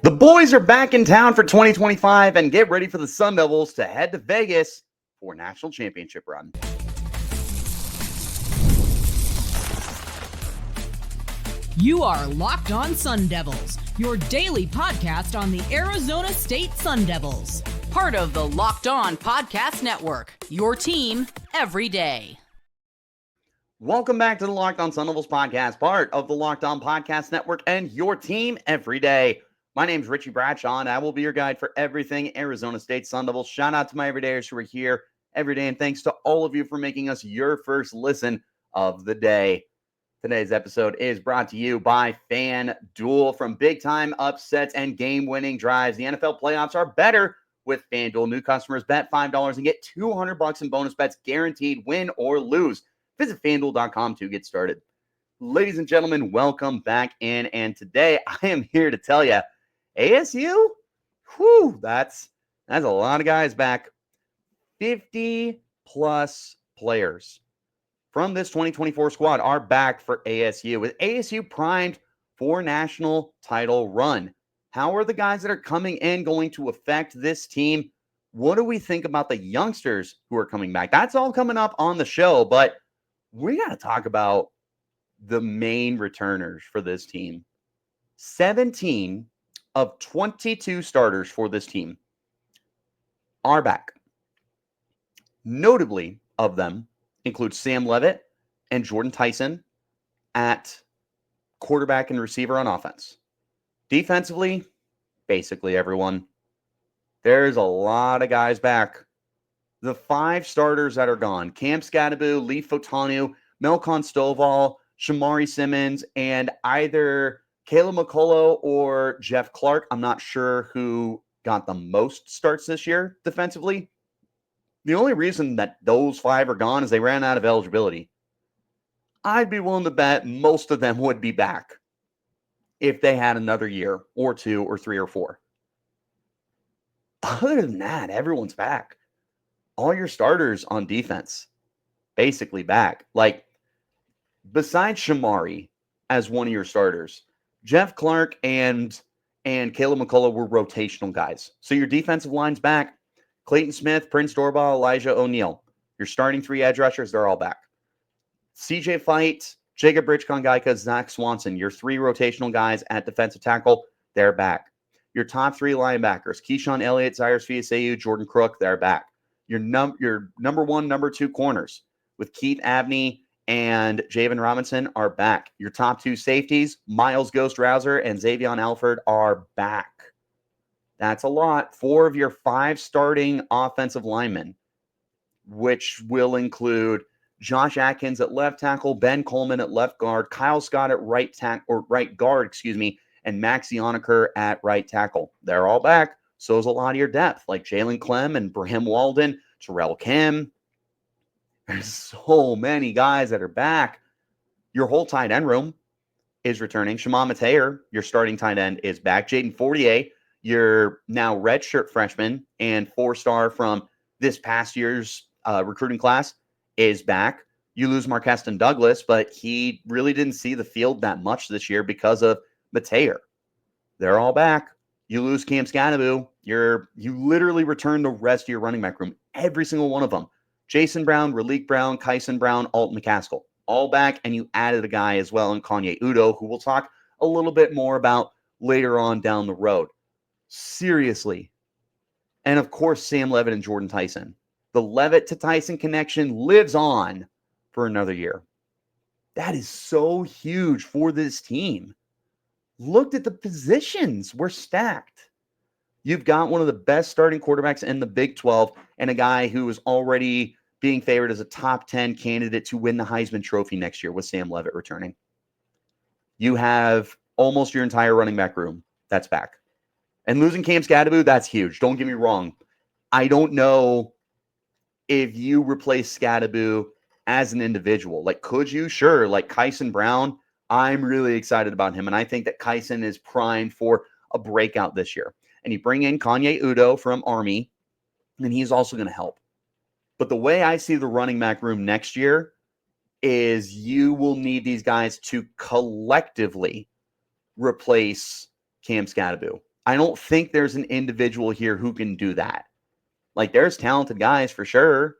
The boys are back in town for 2025 and get ready for the Sun Devils to head to Vegas for a national championship run. You are Locked On Sun Devils, your daily podcast on the Arizona State Sun Devils. Part of the Locked On Podcast Network, your team every day. Welcome back to the Locked On Sun Devils podcast, part of the Locked On Podcast Network and your team every day. My name is Richie Bradshaw, and I will be your guide for everything Arizona State Sun Devils. Shout out to my everydayers who are here every day, and thanks to all of you for making us your first listen of the day. Today's episode is brought to you by FanDuel. From big-time upsets and game-winning drives, the NFL playoffs are better with FanDuel. New customers bet $5 and get $200 in bonus bets guaranteed, win or lose. Visit FanDuel.com to get started. Ladies and gentlemen, welcome back in, and today I am here to tell you, ASU, that's a lot of guys back. 50-plus players from this 2024 squad are back for ASU, with ASU primed for national title run. How are the guys that are coming in going to affect this team? What do we think about the youngsters who are coming back? That's all coming up on the show, but we got to talk about the main returners for this team. 17 of 22 starters for this team are back. Notably of them include Sam Leavitt and Jordyn Tyson at quarterback and receiver on offense. Defensively, basically everyone. There's a lot of guys back. The 5 starters that are gone: Cam Skattebo, Lee Fotanu, Melkon Stovall, Shamari Simmons, and either Caleb McCullough or Jeff Clark. I'm not sure who got the most starts this year defensively. The only reason that those 5 are gone is they ran out of eligibility. I'd be willing to bet most of them would be back if they had another year or 2 or 3 or 4. Other than that, everyone's back. All your starters on defense, basically back. Like, besides Shamari as one of your starters, Jeff Clark and Caleb McCullough were rotational guys. So your defensive line's back. Clayton Smith, Prince Dorball, Elijah O'Neal. Your starting 3 edge rushers, they're all back. CJ Fight, Jacob Richcon-Gaika, Zach Swanson, your 3 rotational guys at defensive tackle, they're back. Your top 3 linebackers, Keyshawn Elliott, Cyrus Fiaseu, Jordan Crook, they're back. Your number 1, number 2 corners with Keith Abney and Javen Robinson are back. Your top 2 safeties, Miles Ghost Rouser and Xavion Alford, are back. That's a lot. 4 of your 5 starting offensive linemen, which will include Josh Atkins at left tackle, Ben Coleman at left guard, Kyle Scott at right guard, and Max Yoniker at right tackle. They're all back. So is a lot of your depth, like Jalen Clem and Bram Walden, Terrell Kim. There's so many guys that are back. Your whole tight end room is returning. Shimon Mateer, your starting tight end, is back. Jayden Fortier, your now redshirt freshman and 4-star from this past year's recruiting class, is back. You lose Marqueston Douglas, but he really didn't see the field that much this year because of Mateer. They're all back. You lose Cam Skattebo. You literally return the rest of your running back room, every single one of them. Jason Brown, Raleek Brown, Kyson Brown, Alton McCaskill, all back, and you added a guy as well in Kanye Udo, who we'll talk a little bit more about later on down the road. Seriously. And of course, Sam Leavitt and Jordyn Tyson. The Leavitt to Tyson connection lives on for another year. That is so huge for this team. Looked at the positions. We're stacked. You've got one of the best starting quarterbacks in the Big 12 and a guy who is already being favored as a top 10 candidate to win the Heisman Trophy next year with Sam Leavitt returning. You have almost your entire running back room that's back. And losing Cam Skattebo, that's huge. Don't get me wrong. I don't know if you replace Skattebo as an individual. Like, could you? Sure. Like Kyson Brown, I'm really excited about him. And I think that Kyson is primed for a breakout this year. And you bring in Kanye Udo from Army, and he's also going to help. But the way I see the running back room next year is you will need these guys to collectively replace Cam Skattebo. I don't think there's an individual here who can do that. Like, there's talented guys for sure,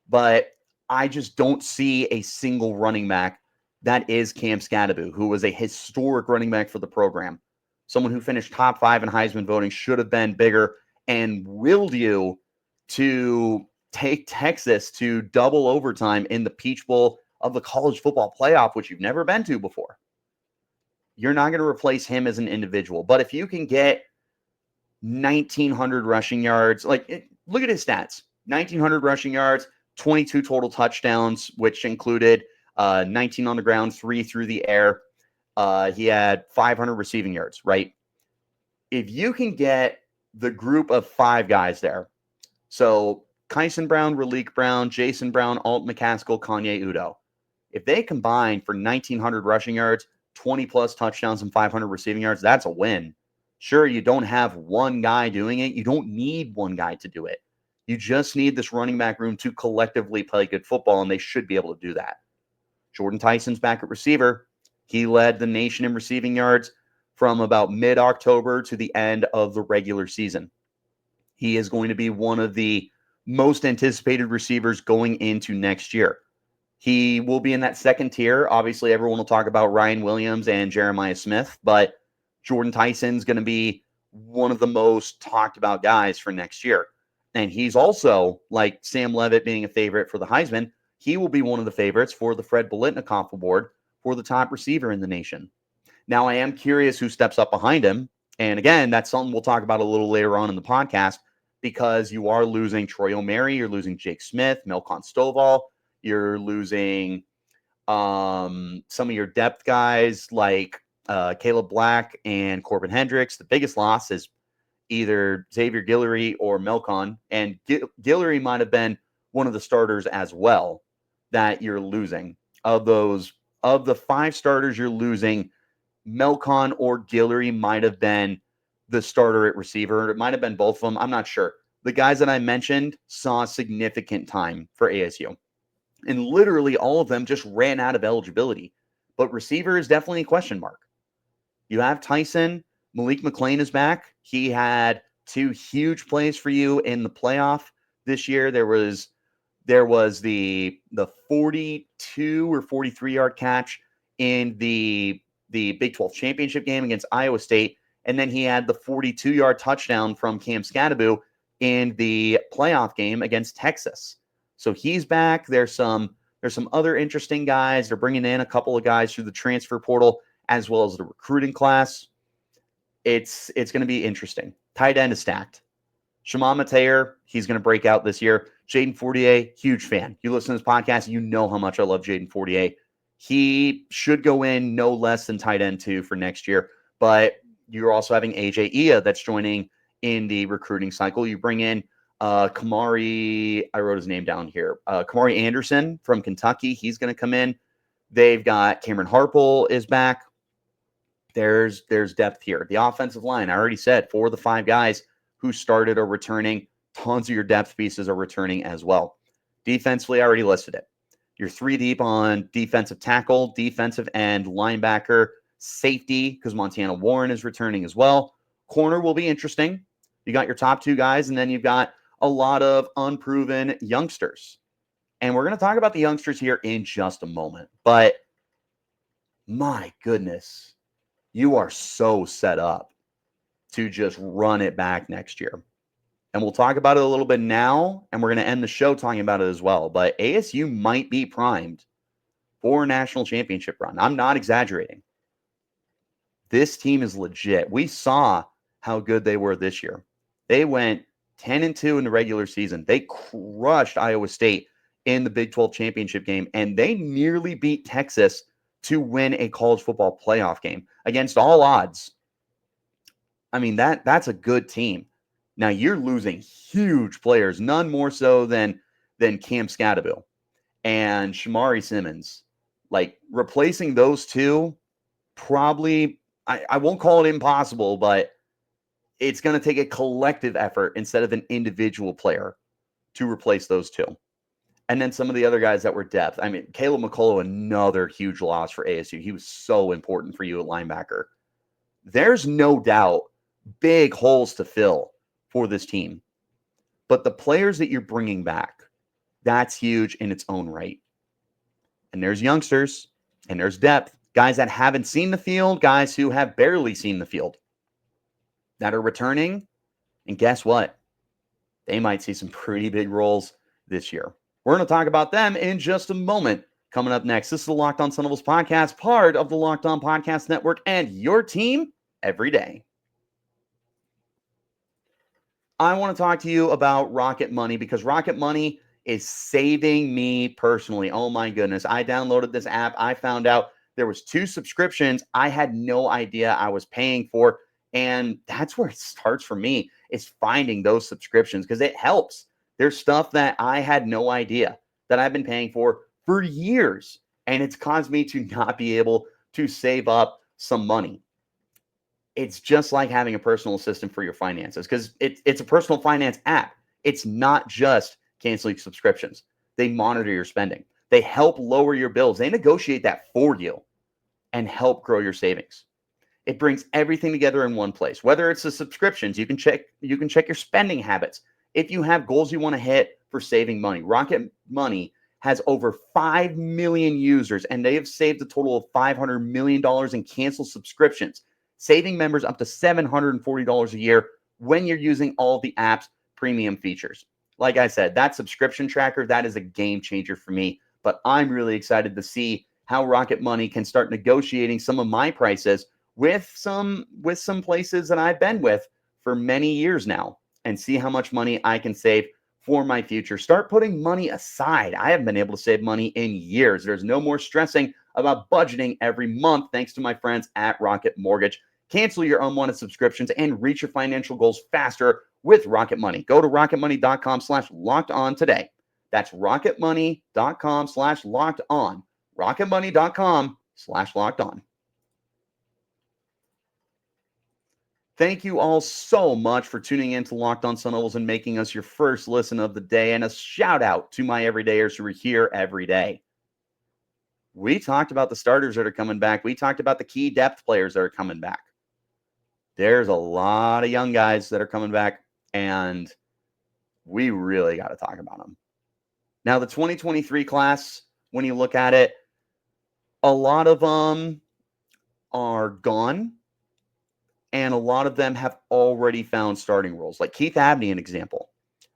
but I just don't see a single running back that is Cam Skattebo, who was a historic running back for the program. Someone who finished top 5 in Heisman voting, should have been bigger, and willed you to take Texas to double overtime in the Peach Bowl of the college football playoff, which you've never been to before. You're not going to replace him as an individual. But if you can get 1,900 rushing yards, look at his stats. 1,900 rushing yards, 22 total touchdowns, which included 19 on the ground, 3 through the air. He had 500 receiving yards, right? If you can get the group of 5 guys there, so Kyson Brown, Raleek Brown, Jason Brown, Alt McCaskill, Kanye Udo, if they combine for 1,900 rushing yards, 20-plus touchdowns, and 500 receiving yards, that's a win. Sure, you don't have one guy doing it. You don't need one guy to do it. You just need this running back room to collectively play good football, and they should be able to do that. Jordyn Tyson's back at receiver. He led the nation in receiving yards from about mid-October to the end of the regular season. He is going to be one of the most anticipated receivers going into next year. He will be in that second tier. Obviously, everyone will talk about Ryan Williams and Jeremiah Smith, but Jordyn Tyson's going to be one of the most talked about guys for next year. And he's also, like Sam Leavitt being a favorite for the Heisman, he will be one of the favorites for the Fred Biletnikoff Award for the top receiver in the nation. Now, I am curious who steps up behind him. And again, that's something we'll talk about a little later on in the podcast, because you are losing Troy O'Mary, you're losing Jake Smith, Melkon Stovall, you're losing some of your depth guys like Caleb Black and Corbin Hendricks. The biggest loss is either Xavier Guillory or Melkon, and Guillory might have been one of the starters as well that you're losing. Of the 5 starters you're losing, Melkon or Guillory might have been the starter at receiver. It might have been both of them. I'm not sure. The guys that I mentioned saw significant time for ASU. And literally all of them just ran out of eligibility. But receiver is definitely a question mark. You have Tyson. Malik McClain is back. He had 2 huge plays for you in the playoff this year. There was the 42 or 43-yard catch in the Big 12 championship game against Iowa State. And then he had the 42-yard touchdown from Cam Skattebo in the playoff game against Texas. So he's back. There's some other interesting guys. They're bringing in a couple of guys through the transfer portal as well as the recruiting class. It's going to be interesting. Tight end is stacked. Shimon Mateer, he's going to break out this year. Jayden Fortier, huge fan. You listen to this podcast, you know how much I love Jayden Fortier. He should go in no less than tight end 2 for next year. But you're also having AJ Ia that's joining in the recruiting cycle. You bring in Kamari, I wrote his name down here. Kamari Anderson from Kentucky. He's going to come in. They've got Cameron Harpel is back. There's depth here. The offensive line, I already said, 4 of the 5 guys who started are returning. Tons of your depth pieces are returning as well. Defensively, I already listed it. You're 3 deep on defensive tackle, defensive end, linebacker, safety, because Montana Warren is returning as well. Corner will be interesting. You got your top 2 guys, and then you've got a lot of unproven youngsters. And we're going to talk about the youngsters here in just a moment. But my goodness, you are so set up to just run it back next year. And we'll talk about it a little bit now, and we're going to end the show talking about it as well. But ASU might be primed for a national championship run. I'm not exaggerating. This team is legit. We saw how good they were this year. They went 10-2 in the regular season. They crushed Iowa State in the Big 12 championship game, and they nearly beat Texas to win a college football playoff game against all odds. I mean, that's a good team. Now, you're losing huge players, none more so than Cam Skattebo and Shamari Simmons. Like, replacing those 2, probably, I won't call it impossible, but it's going to take a collective effort instead of an individual player to replace those 2. And then some of the other guys that were depth. I mean, Caleb McCullough, another huge loss for ASU. He was so important for you at linebacker. There's no doubt big holes to fill for this team. But the players that you're bringing back, that's huge in its own right. And there's youngsters, and there's depth, guys that haven't seen the field, guys who have barely seen the field that are returning. And guess what? They might see some pretty big roles this year. We're going to talk about them in just a moment. Coming up next, this is the Locked On Sun Devils podcast, part of the Locked On Podcast Network, and your team every day. I want to talk to you about Rocket Money because Rocket Money is saving me personally. Oh my goodness. I downloaded this app. I found out there was 2 subscriptions I had no idea I was paying for. And that's where it starts for me, is finding those subscriptions because it helps. There's stuff that I had no idea that I've been paying for years. And it's caused me to not be able to save up some money. It's just like having a personal assistant for your finances because it's a personal finance app. It's not just canceling subscriptions. They monitor your spending. They help lower your bills. They negotiate that for you and help grow your savings. It brings everything together in one place. Whether it's the subscriptions, you can check your spending habits. If you have goals you want to hit for saving money, Rocket Money has over 5 million users, and they have saved a total of $500 million in canceled subscriptions, saving members up to $740 a year when you're using all the app's premium features. Like I said, that subscription tracker, that is a game changer for me. But I'm really excited to see how Rocket Money can start negotiating some of my prices with some places that I've been with for many years now and see how much money I can save for my future. Start putting money aside. I haven't been able to save money in years. There's no more stressing about budgeting every month thanks to my friends at Rocket Mortgage. Cancel your unwanted subscriptions and reach your financial goals faster with Rocket Money. Go to rocketmoney.com/locked-on today. That's rocketmoney.com/locked-on. rocketmoney.com/locked-on. Thank you all so much for tuning in to Locked On Sun Devils and making us your first listen of the day. And a shout out to my everydayers who are here every day. We talked about the starters that are coming back. We talked about the key depth players that are coming back. There's a lot of young guys that are coming back, and we really got to talk about them. Now, the 2023 class, when you look at it, a lot of them are gone. And a lot of them have already found starting roles. Like Keith Abney, an example,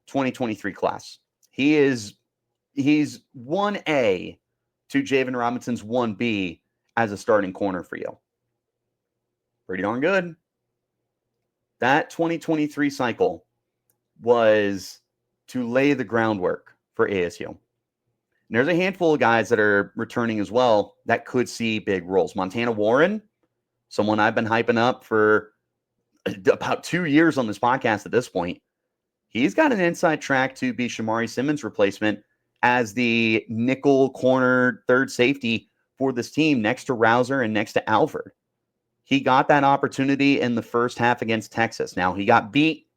2023 class. He's 1A to Javen Robinson's 1B as a starting corner for you. Pretty darn good. That 2023 cycle was to lay the groundwork for ASU. And there's a handful of guys that are returning as well that could see big roles. Montana Warren, someone I've been hyping up for about 2 years on this podcast at this point. He's got an inside track to be Shamari Simmons' replacement as the nickel corner third safety for this team next to Rouser and next to Alford. He got that opportunity in the first half against Texas. Now, he got beat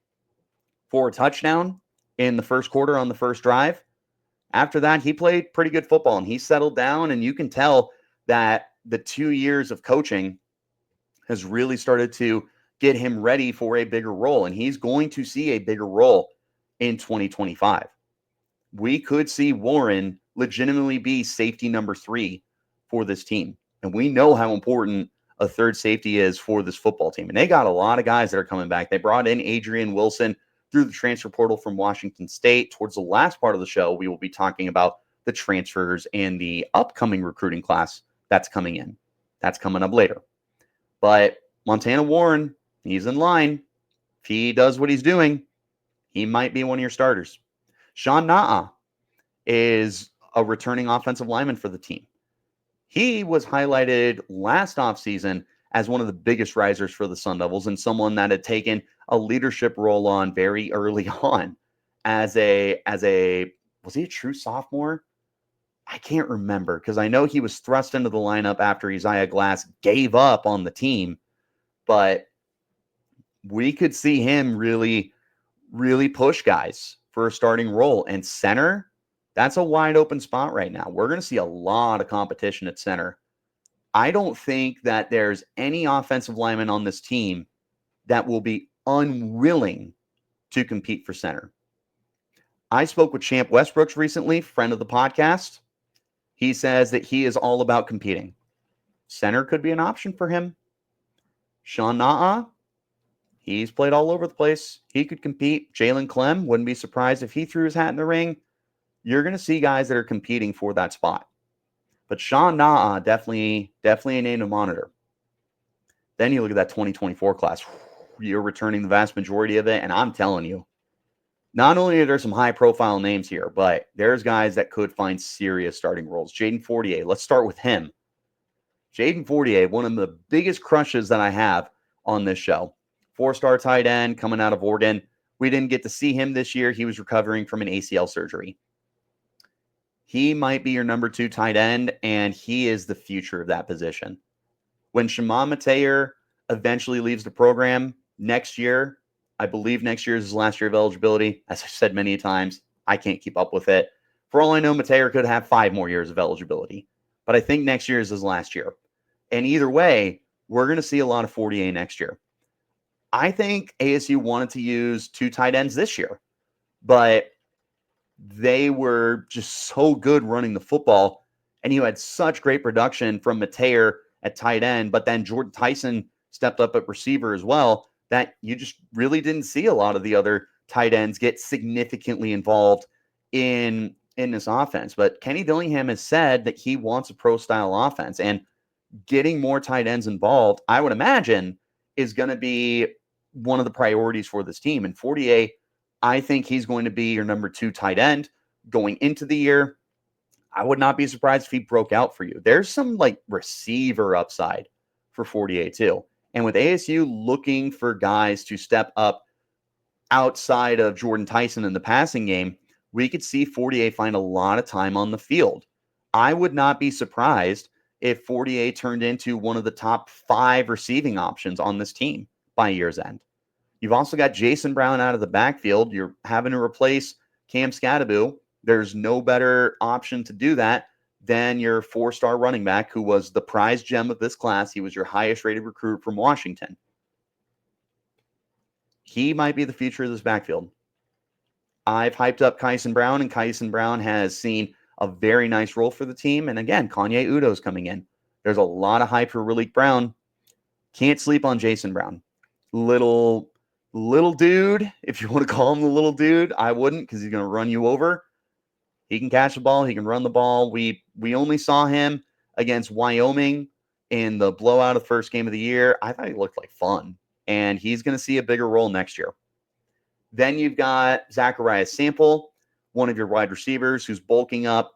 for a touchdown in the first quarter on the first drive. After that, he played pretty good football, and he settled down, and you can tell that the 2 years of coaching has really started to get him ready for a bigger role, and he's going to see a bigger role in 2025. We could see Warren legitimately be safety number 3 for this team, and we know how important a third safety is for this football team, and they got a lot of guys that are coming back. They brought in Adrian Wilson through the transfer portal from Washington State. Towards the last part of the show, we will be talking about the transfers and the upcoming recruiting class that's coming in. That's coming up later. But Montana Warren, he's in line. If he does what he's doing, he might be one of your starters. Sean Na'a is a returning offensive lineman for the team. He was highlighted last offseason as one of the biggest risers for the Sun Devils and someone that had taken a leadership role on very early on was he a true sophomore? I can't remember because I know he was thrust into the lineup after Isaiah Glass gave up on the team, but we could see him really, really push guys for a starting role. And center, that's a wide open spot right now. We're going to see a lot of competition at center. I don't think that there's any offensive lineman on this team that will be unwilling to compete for center. I spoke with Champ Westbrooks recently, friend of the podcast. He says that he is all about competing. Center could be an option for him. Sean Na'a, he's played all over the place. He could compete. Jalen Clem, wouldn't be surprised if he threw his hat in the ring. You're going to see guys that are competing for that spot. But Sean Na'a, definitely a name to monitor. Then you look at that 2024 class. You're returning the vast majority of it, and I'm telling you, not only are there some high-profile names here, but there's guys that could find serious starting roles. Jayden Fortier, let's start with him. Jayden Fortier, one of the biggest crushes that I have on this show. 4-star tight end coming out of Oregon. We didn't get to see him this year. He was recovering from an ACL surgery. He might be your number 2 tight end, and he is the future of that position. When Shimon Mateer eventually leaves the program next year, I believe next year is his last year of eligibility. As I've said many times, I can't keep up with it. For all I know, Mateer could have 5 more years of eligibility. But I think next year is his last year. And either way, we're going to see a lot of Fortier next year. I think ASU wanted to use 2 tight ends this year, but they were just so good running the football, and you had such great production from Mateer at tight end, but then Jordyn Tyson stepped up at receiver as well, that you just really didn't see a lot of the other tight ends get significantly involved in this offense. But Kenny Dillingham has said that he wants a pro-style offense, and getting more tight ends involved, I would imagine, is going to be one of the priorities for this team. And Fortier, I think he's going to be your number 2 tight end going into the year. I would not be surprised if he broke out for you. There's some like receiver upside for Fortier too. And with ASU looking for guys to step up outside of Jordyn Tyson in the passing game, we could see Fortier find a lot of time on the field. I would not be surprised if Fortier turned into one of the top 5 receiving options on this team by year's end. You've also got Jason Brown out of the backfield. You're having to replace Cam Skattebo. There's no better option to do that than your 4-star running back, who was the prize gem of this class. He was your highest rated recruit from Washington. He might be the future of this backfield. I've hyped up Kyson Brown, and Kyson Brown has seen a very nice role for the team. And again, Kanye Udo's coming in. There's a lot of hype for Raleek Brown. Can't sleep on Jason Brown. Little dude, if you want to call him the little dude. I wouldn't, because he's going to run you over. He can catch the ball. He can run the ball. We only saw him against Wyoming in the blowout of the first game of the year. I thought he looked like fun, and he's going to see a bigger role next year. Then you've got Zachariah Sample, one of your wide receivers who's bulking up.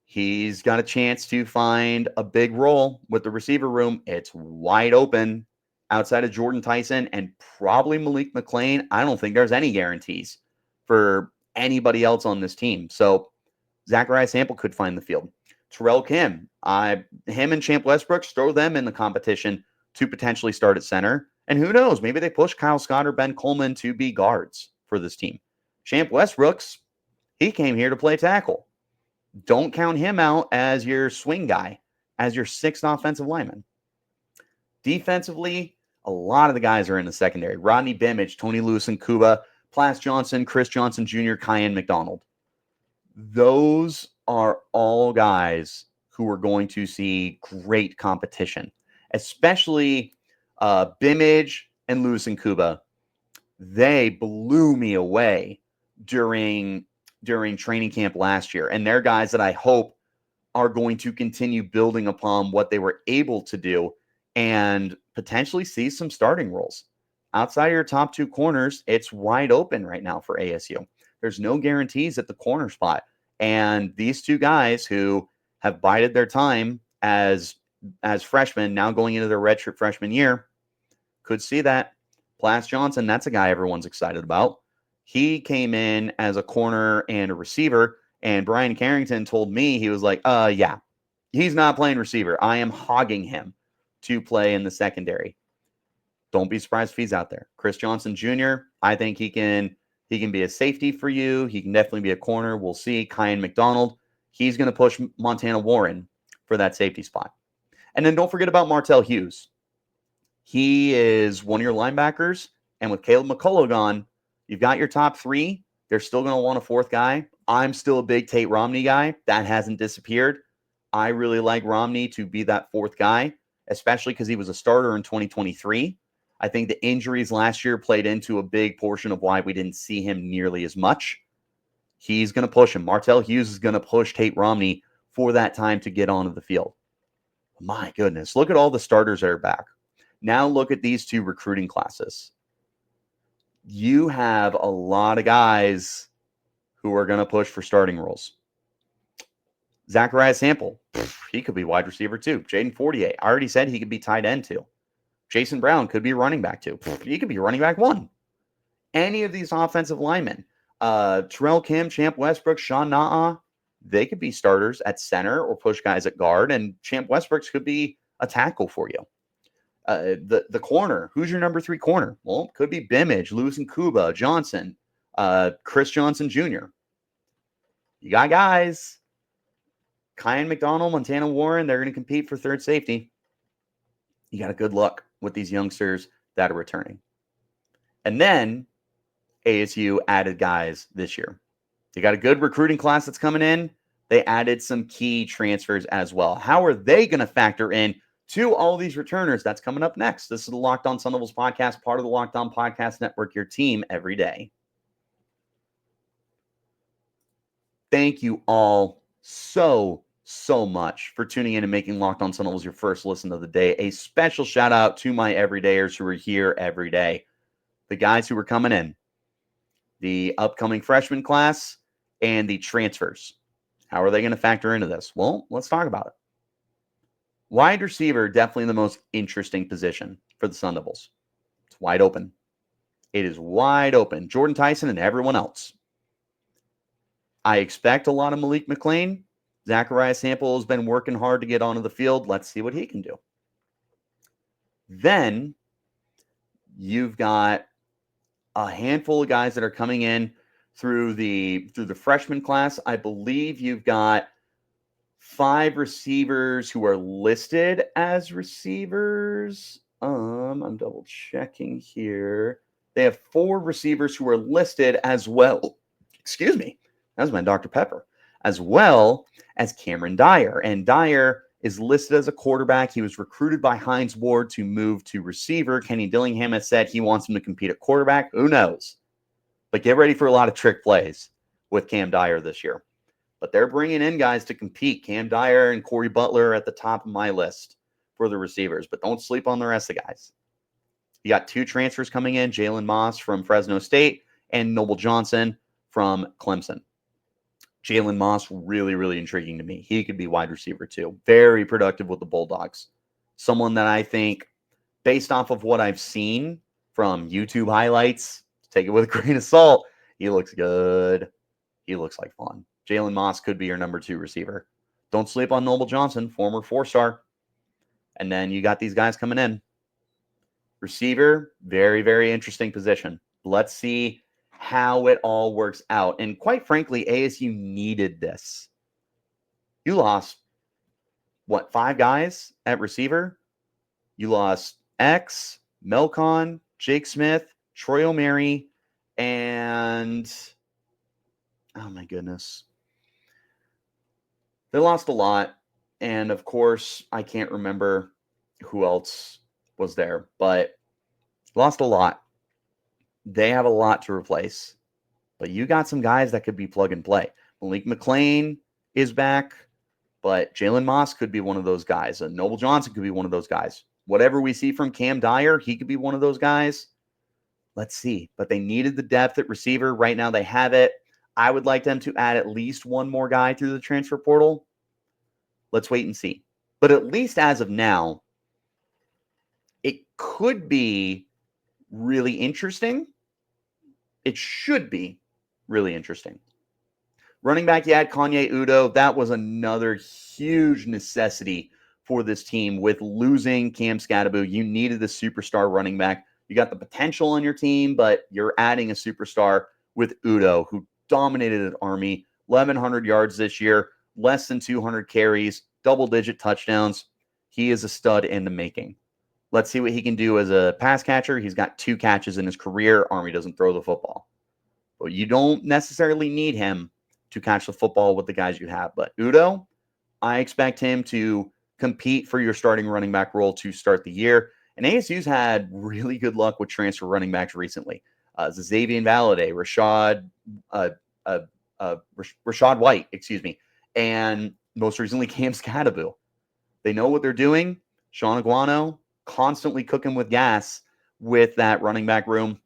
He's got a chance to find a big role with the receiver room. It's wide open outside of Jordyn Tyson and probably Malik McClain. I don't think there's any guarantees for anybody else on this team. So Zachariah Sample could find the field. Terrell Kim, him and Champ Westbrooks, throw them in the competition to potentially start at center. And who knows, maybe they push Kyle Scott or Ben Coleman to be guards for this team. Champ Westbrooks, he came here to play tackle. Don't count him out as your swing guy, as your 6th offensive lineman. Defensively, a lot of the guys are in the secondary. Rodney Bimage, Tony Lewis and Kuba, Plas Johnson, Chris Johnson Jr., Kyan McDonald. Those are all guys who are going to see great competition, especially Bimage and Lewis and Kuba. They blew me away during training camp last year, and they're guys that I hope are going to continue building upon what they were able to do and potentially see some starting roles. Outside of your top 2 corners, it's wide open right now for ASU. There's no guarantees at the corner spot. And these 2 guys who have bided their time as freshmen, now going into their redshirt freshman year, could see that. Plas Johnson, that's a guy everyone's excited about. He came in as a corner and a receiver, and Brian Carrington told me, he was like, yeah, he's not playing receiver. I am hogging him to play in the secondary. Don't be surprised if he's out there. Chris Johnson Jr., I think he can be a safety for you. He can definitely be a corner. We'll see. Kyan McDonald, he's going to push Montana Warren for that safety spot. And then don't forget about Martell Hughes. He is one of your linebackers. And with Caleb McCullough gone, you've got your top three. They're still going to want a fourth guy. I'm still a big Tate Romney guy. That hasn't disappeared. I really like Romney to be that fourth guy, especially because he was a starter in 2023. I think the injuries last year played into a big portion of why we didn't see him nearly as much. He's going to push him. Martell Hughes is going to push Tate Romney for that time to get onto the field. My goodness, look at all the starters that are back. Now look at these two recruiting classes. You have a lot of guys who are going to push for starting roles. Zachariah Sample, he could be wide receiver too. Jayden Fortier, I already said he could be tight end too. Jason Brown could be running back too. He could be running back one. Any of these offensive linemen, Terrell Kim, Champ Westbrook, Sean Na'a, they could be starters at center or push guys at guard, and Champ Westbrooks could be a tackle for you. The corner, who's your number 3 corner? Well, could be Bimage, Lewis and Kuba, Johnson, Chris Johnson Jr. You got guys. Kyan McDonald, Montana Warren, they're going to compete for third safety. You got a good look with these youngsters that are returning. And then ASU added guys this year. They got a good recruiting class that's coming in. They added some key transfers as well. How are they going to factor in to all these returners? That's coming up next. This is the Locked On Sun Devils podcast, part of the Locked On Podcast Network, your team every day. Thank you all so much for tuning in and making Locked On Sun Devils your first listen of the day. A special shout out to my everydayers who are here every day. The guys who are coming in, the upcoming freshman class, and the transfers. How are they going to factor into this? Well, let's talk about it. Wide receiver, definitely the most interesting position for the Sun Devils. It's wide open. It is wide open. Jordyn Tyson and everyone else. I expect a lot of Malik McLean. Zachariah Sample has been working hard to get onto the field. Let's see what he can do. Then you've got a handful of guys that are coming in through the freshman class. I believe you've got 5 receivers who are listed as receivers. I'm double checking here. They have 4 receivers who are listed as well. Excuse me. That was my Dr. Pepper. As well as Cameron Dyer. And Dyer is listed as a quarterback. He was recruited by Hines Ward to move to receiver. Kenny Dillingham has said he wants him to compete at quarterback. Who knows? But get ready for a lot of trick plays with Cam Dyer this year. But they're bringing in guys to compete. Cam Dyer and Corey Butler at the top of my list for the receivers. But don't sleep on the rest of the guys. You got 2 transfers coming in. Jalen Moss from Fresno State and Noble Johnson from Clemson. Jalen Moss, really intriguing to me. He could be wide receiver too. Very productive with the Bulldogs. Someone that I think, based off of what I've seen from YouTube highlights, take it with a grain of salt, he looks good. He looks like fun. Jalen Moss could be your number 2 receiver. Don't sleep on Noble Johnson, former 4-star. And then you got these guys coming in. Receiver, very interesting position. Let's see how it all works out. And quite frankly, ASU needed this. You lost, 5 guys at receiver? You lost X, Melcon, Jake Smith, Troy O'Mary, and oh my goodness. They lost a lot. And of course, I can't remember who else was there, but lost a lot. They have a lot to replace, but you got some guys that could be plug and play. Malik McLean is back, but Jalen Moss could be one of those guys. And Noble Johnson could be one of those guys. Whatever we see from Cam Dyer, he could be one of those guys. Let's see. But they needed the depth at receiver. Right now they have it. I would like them to add at least one more guy through the transfer portal. Let's wait and see. But at least as of now, it could be really interesting. It should be really interesting. Running back, you had Kanye Udo. That was another huge necessity for this team with losing Cam Skattebo. You needed a superstar running back. You got the potential on your team, but you're adding a superstar with Udo, who dominated at Army. 1,100 yards this year, less than 200 carries, double-digit touchdowns. He is a stud in the making. Let's see what he can do as a pass catcher. He's got 2 catches in his career. Army doesn't throw the football. But you don't necessarily need him to catch the football with the guys you have. But Udo, I expect him to compete for your starting running back role to start the year. And ASU's had really good luck with transfer running backs recently. Xavier Valade, Rashad White, and most recently Cam Skattebo. They know what they're doing. Sean Aguano constantly cooking with gas with that running back room.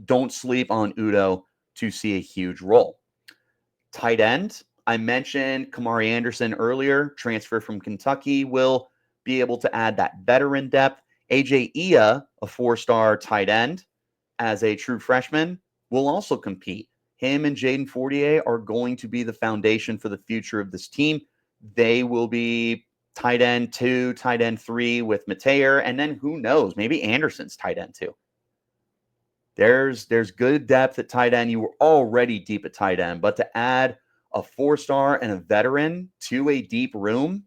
Don't sleep on Udo to see a huge role. Tight end, I mentioned Kamari Anderson earlier, transfer from Kentucky, will be able to add that veteran depth. AJ Ia, a 4-star tight end, as a true freshman, will also compete. Him and Jayden Fortier are going to be the foundation for the future of this team. They will be tight end 2, tight end 3 with Mateer, and then who knows, maybe Anderson's tight end 2. There's good depth at tight end. You were already deep at tight end, but to add a 4-star and a veteran to a deep room,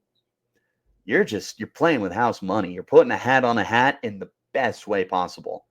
you're playing with house money. You're putting a hat on a hat in the best way possible.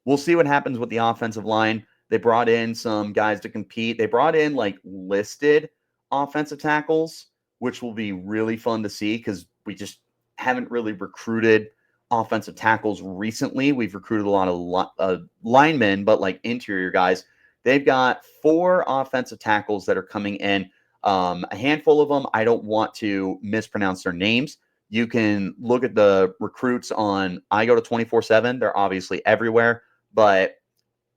We'll see what happens with the offensive line. They brought in some guys to compete. They brought in listed offensive tackles, which will be really fun to see because we just haven't really recruited offensive tackles recently. We've recruited a lot of linemen, but interior guys. They've got 4 offensive tackles that are coming in. A handful of them, I don't want to mispronounce their names. You can look at the recruits on I Go to 24/7. They're obviously everywhere. But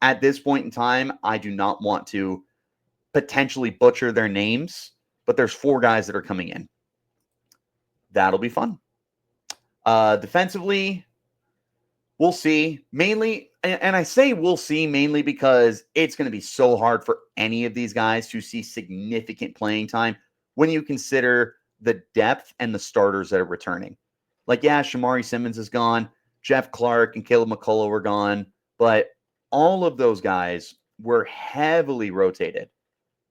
at this point in time, I do not want to potentially butcher their names. But there's 4 guys that are coming in. That'll be fun. Defensively, we'll see. Mainly, and I say we'll see mainly because it's going to be so hard for any of these guys to see significant playing time when you consider the depth and the starters that are returning. Shamari Simmons is gone. Jeff Clark and Caleb McCullough were gone. But all of those guys were heavily rotated.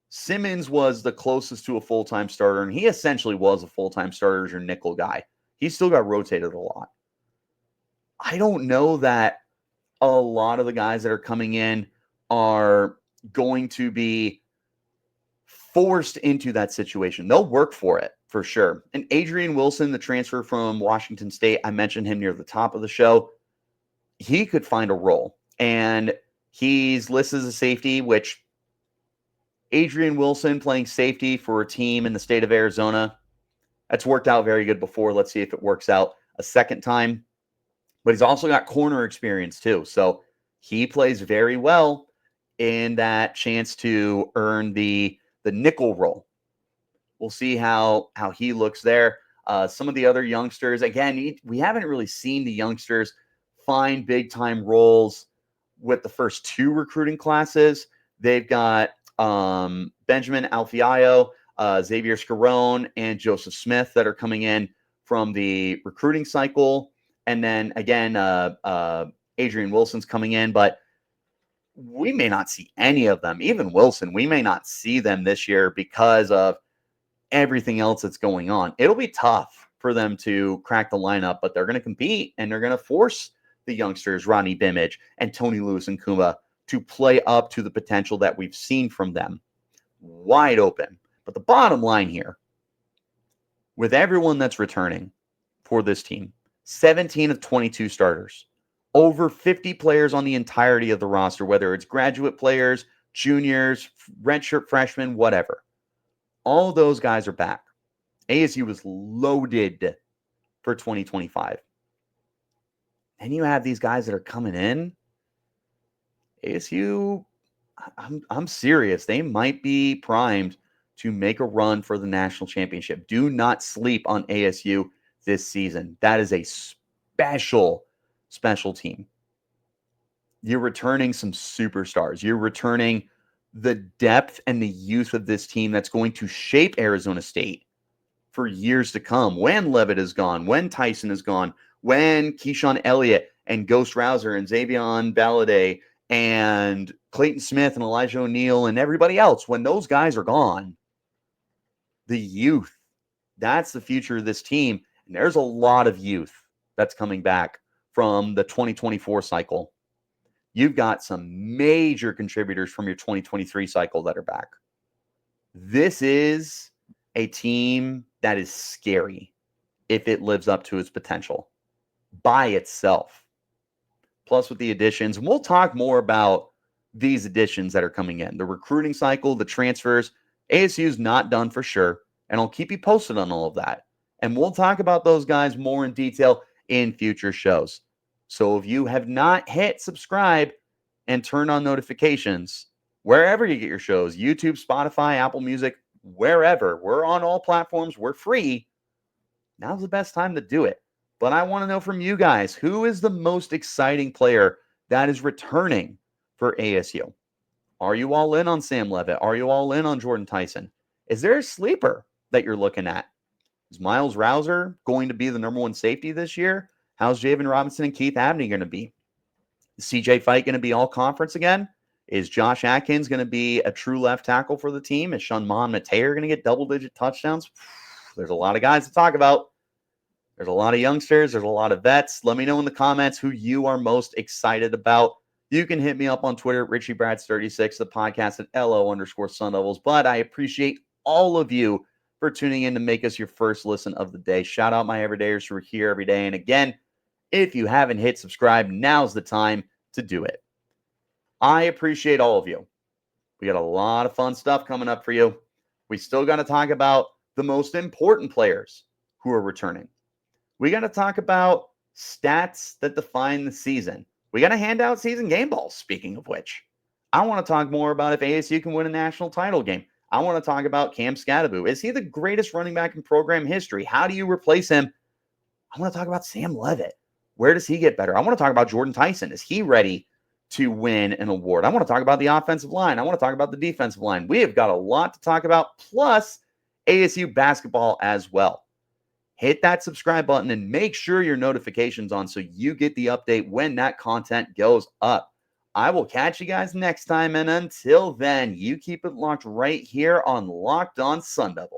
Simmons was the closest to a full-time starter, and he essentially was a full-time starter as your nickel guy. He still got rotated a lot. I don't know that a lot of the guys that are coming in are going to be forced into that situation. They'll work for it, for sure. And Adrian Wilson, the transfer from Washington State, I mentioned him near the top of the show. He could find a role. And he's listed as a safety, which Adrian Wilson playing safety for a team in the state of Arizona, that's worked out very good before. Let's see if it works out a second time. But he's also got corner experience too. So he plays very well in that chance to earn the nickel role. We'll see how he looks there. Some of the other youngsters, again, we haven't really seen the youngsters find big-time roles with the first 2 recruiting classes. They've got Benjamin Alfiayo, Xavier Scarone, and Joseph Smith that are coming in from the recruiting cycle. And then, again, Adrian Wilson's coming in. But we may not see any of them. Even Wilson, we may not see them this year because of everything else that's going on. It'll be tough for them to crack the lineup, but they're going to compete, and they're going to force the youngsters, Rodney Bimage and Tony Lewis and Kuma, to play up to the potential that we've seen from them. Wide open. But the bottom line here, with everyone that's returning for this team, 17 of 22 starters, over 50 players on the entirety of the roster, whether it's graduate players, juniors, redshirt freshmen, whatever. All those guys are back. ASU was loaded for 2025. And you have these guys that are coming in. ASU, I'm serious. They might be primed to make a run for the national championship. Do not sleep on ASU this season. That is a special team. You're returning some superstars. You're returning the depth and the youth of this team that's going to shape Arizona State for years to come. When Leavitt is gone, when Tyson is gone, when Keyshawn Elliott and Ghost Rouser and Xavier Valade and Clayton Smith and Elijah O'Neal and everybody else, when those guys are gone, the youth, that's the future of this team. And there's a lot of youth that's coming back from the 2024 cycle. You've got some major contributors from your 2023 cycle that are back. This is a team that is scary if it lives up to its potential by itself. Plus with the additions, we'll talk more about these additions that are coming in. The recruiting cycle, the transfers, ASU's not done for sure. And I'll keep you posted on all of that. And we'll talk about those guys more in detail in future shows. So if you have not hit subscribe and turn on notifications, wherever you get your shows, YouTube, Spotify, Apple Music, wherever, we're on all platforms, we're free. Now's the best time to do it. But I want to know from you guys, who is the most exciting player that is returning for ASU? Are you all in on Sam Leavitt? Are you all in on Jordyn Tyson? Is there a sleeper that you're looking at? Is Miles Rouser going to be the number one safety this year? How's Javen Robinson and Keith Abney going to be? Is CJ Fight going to be all conference again? Is Josh Atkins going to be a true left tackle for the team? Is Shanman Mateer going to get double-digit touchdowns? There's a lot of guys to talk about. There's a lot of youngsters. There's a lot of vets. Let me know in the comments who you are most excited about. You can hit me up on Twitter, Richie Bradshaw36, the podcast at LO_Sun Devils. But I appreciate all of you for tuning in to make us your first listen of the day. Shout out my everydayers who are here every day. And again, if you haven't hit subscribe, now's the time to do it. I appreciate all of you. We got a lot of fun stuff coming up for you. We still got to talk about the most important players who are returning. We got to talk about stats that define the season. We got to hand out season game balls, speaking of which. I want to talk more about if ASU can win a national title game. I want to talk about Cam Skattebo. Is he the greatest running back in program history? How do you replace him? I want to talk about Sam Leavitt. Where does he get better? I want to talk about Jordyn Tyson. Is he ready to win an award? I want to talk about the offensive line. I want to talk about the defensive line. We have got a lot to talk about, plus ASU basketball as well. Hit that subscribe button and make sure your notification's on so you get the update when that content goes up. I will catch you guys next time, and until then, you keep it locked right here on Locked On Sun Devils.